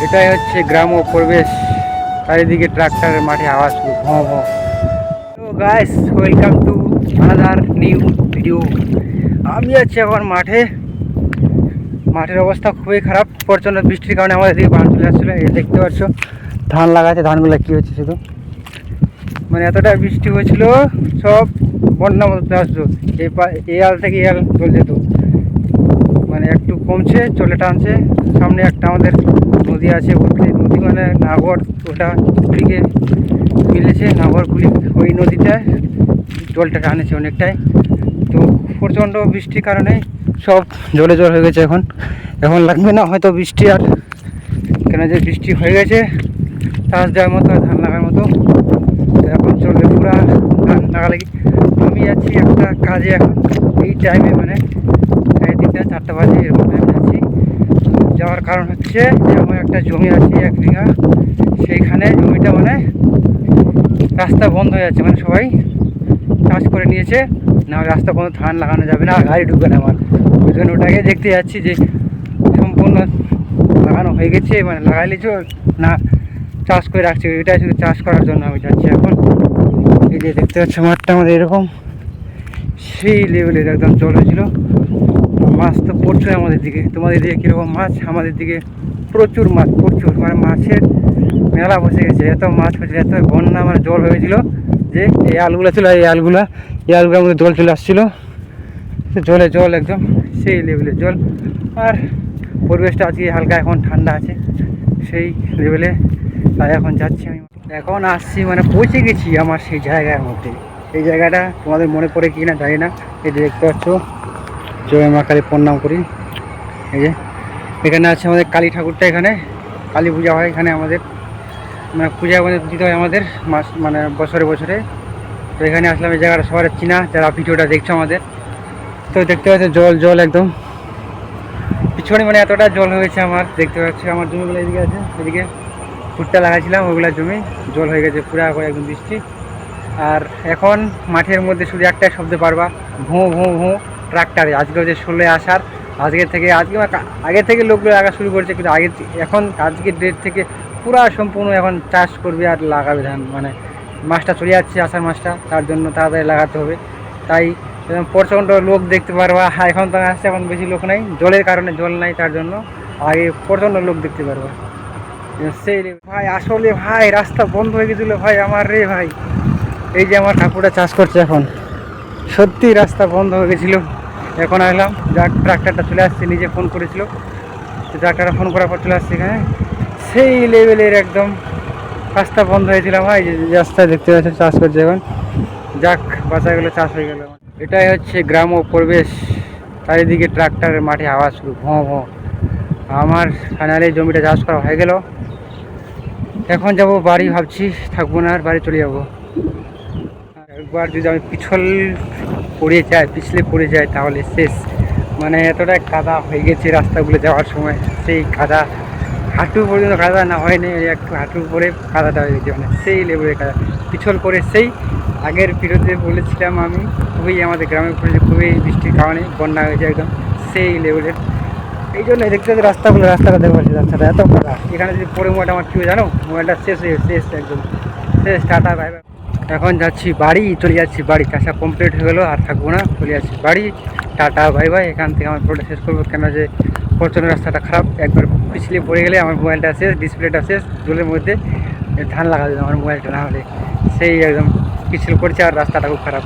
এটাই হচ্ছে গ্রাম্য পরিবেশ। চারিদিকে ট্রাক্টরের মাঠে আওয়াজ শুরু ভঁ ভঁ। তো guys, welcome to another new video. আমি আছি এখন মাঠে। মাঠের অবস্থা খুবই খারাপ, প্রচণ্ড বৃষ্টির কারণে আমাদের দিকে বান চলে আসছিলো। এই দেখতে পাচ্ছ ধান লাগাচ্ছে, ধানগুলো কী হচ্ছে শুধু, মানে এতটা বৃষ্টি হয়েছিল সব বন্যা মতো আসতো। এই আল থেকে এই আল চলে যেত, মানে একটু কমছে চলে টানছে। সামনে একটা আমাদের নদী আছে, বুঝলি নদী মানে নাগর, ওটা কুলিকে মিলেছে নাগর কুলি, ওই নদীটায় জলটা টানেছে অনেকটাই। তো প্রচণ্ড বৃষ্টির কারণে সব জলে জল হয়ে গেছে। এখন এখন লাগবে না হয়তো বৃষ্টি আর, কেন যে বৃষ্টি হয়ে গেছে চাষ দেওয়ার মতো, ধান লাগার মতো। এখন চলবে পুরা ধান লাগা লাগি। আমি যাচ্ছি একটা কাজে এখন এই টাইমে, মানে 3:30-4টা বাজে এরকম টাইমে যাচ্ছি। যাওয়ার কারণ হচ্ছে যে আমার একটা জমি আছে 1 বিঘা, সেইখানে জমিটা মানে রাস্তা বন্ধ হয়ে যাচ্ছে, মানে সবাই চাষ করে নিয়েছে, না রাস্তা বন্ধ, ধান লাগানো যাবে না, গাড়ি ঢুকবে না আমার। ওই জন্য ওটাকে দেখতে যাচ্ছি যে সম্পূর্ণ লাগানো হয়ে গেছে, মানে লাগাইলেছ না চাষ করে রাখছি, এটা শুধু চাষ করার জন্য আমি যাচ্ছি এখন। এই যে দেখতে পাচ্ছি মাঠটা আমাদের এরকম সেই লেভেলের একদম জল হয়েছিল। মাছ তো পড়ছে আমাদের দিকে। তোমাদের দিকে কীরকম মাছ? আমাদের দিকে প্রচুর মাছ, প্রচুর, মানে মাছের মেলা বসে গেছে, এত মাছ হয়েছিল, এত বন্যা, মানে জল হয়েছিল যে এই আলগুলো ছিল, এই আলগুলোর মধ্যে জল চলে আসছিলো। জলে জল একদম সেই লেভেলের জল। আর পরিবেশটা আজকে হালকা এখন ঠান্ডা আছে সেই লেভেলে। তাই এখন যাচ্ছি আমি, এখন আসছি, মানে পৌঁছে গেছি আমার সেই জায়গার মধ্যে। এই জায়গাটা তোমাদের মনে পড়ে কি না জানি না। এই যে দেখতে পাচ্ছ জয় মা কালী প্রণাম করি। এই যে এখানে আছে আমাদের কালী ঠাকুরটা, এখানে কালী পূজা হয় এখানে আমাদের, মানে পূজা মানে দিতে হয় আমাদের মাস, মানে বছরে বছরে। তো এখানে আসলাম, এই জায়গাটা সবার চিনা যারা ভিডিওটা দেখছো আমাদের। তো দেখতে পাচ্ছ জল জল একদম পিছনে, মানে এতটা জল হয়েছে আমার। দেখতে পাচ্ছি আমার জমিগুলো এদিকে আছে, এদিকে ভুট্টা লাগাইছিলাম ওগুলার জমি জল হয়ে গেছে পুরা করে একদম বৃষ্টি। আর এখন মাঠের মধ্যে শুধু একটাই শব্দ পারবা, ভোঁ ভোঁ ভোঁ ট্রাক্টারে। আজকে হচ্ছে 16 আষাঢ়, আগে থেকে লোকগুলো লাগা শুরু করেছে, কিন্তু এখন আজকের ডেট থেকে পুরা সম্পূর্ণ এখন চাষ করবে আর লাগাবে ধান। মানে মাছটা চলে যাচ্ছে আষাঢ় মাসটা, তার জন্য তাড়াতাড়ি লাগাতে হবে। তাই প্রচণ্ড লোক দেখতে পারবা। এখন তো আসছে, এখন বেশি লোক নাই, জলের কারণে জল নাই, তার জন্য আগে প্রচণ্ড লোক দেখতে পারবা। সেই ভাই, আসলে ভাই রাস্তা বন্ধ হয়ে গেছিলো ভাই আমার রে ভাই। এই যে আমার ঠাকুরটা চাষ করছে এখন, সত্যি রাস্তা বন্ধ হয়ে গেছিলো। এখন আসলাম, যাক ট্রাক্টরটা চলে আসছে, নিজে ফোন করেছিল, ট্রাক্টরটা ফোন করার পর চলে আসছে এখানে। সেই লেভেলের একদম রাস্তা বন্ধ হয়েছিল ভাই। যে রাস্তা দেখতে পাচ্ছে চাষ করছে এখন, যাক বাঁচা গেলো, চাষ হয়ে গেল। এটাই হচ্ছে গ্রাম্য পরিবেশ। চারিদিকে ট্রাক্টরের মাঠে আওয়াজ শুরু ভঁ ভঁ। আমার ফাইনালি জমিটা চাষ করা হয়ে গেল। এখন যাব বাড়ি, ভাবছি থাকবো না, আর বাড়ি চলে যাব। একবার যদি আমি পিছলে পড়ে যায় তাহলে শেষ। মানে এতটা কাদা হয়ে গেছে রাস্তাগুলো যাওয়ার সময়, সেই কাদা হাঁটু পর্যন্ত কাদা না হয়নি, একটু হাঁটুর পরে কাদাটা হয়ে গেছে, মানে সেই লেভেলের কাদা পিছল করে। সেই আগের ভিডিওতে বলেছিলাম আমি, খুবই আমাদের গ্রামের খুবই বৃষ্টির কারণে বন্যা হয়েছে একদম সেই লেভেলের। এই জন্য দেখতে রাস্তাটা দেখতে পাচ্ছি, রাস্তাটা এত কাদা। এখানে যদি পরে মোবাইলটা আমার কী জানো, মোবাইলটা শেষ একদম শেষ। Tata bye bye. এখন যাচ্ছি বাড়ি, চলে যাচ্ছি বাড়ি, চাষা কমপ্লিট হয়ে গেলো, আর থাকবো না, চলে যাচ্ছি বাড়ি। Tata bye bye. এখান থেকে আমার পুরোটা শেষ করবো, কেন যে প্রচণ্ড রাস্তাটা খারাপ। একবার পিছলে পড়ে গেলে আমার মোবাইলটা শেষ, ডিসপ্লেটা শেষ। জলের মধ্যে ধান লাগাবে আমার মোবাইলটা, না হলে সেই একদম পিছলে পড়ছে, আর রাস্তাটা খুব খারাপ।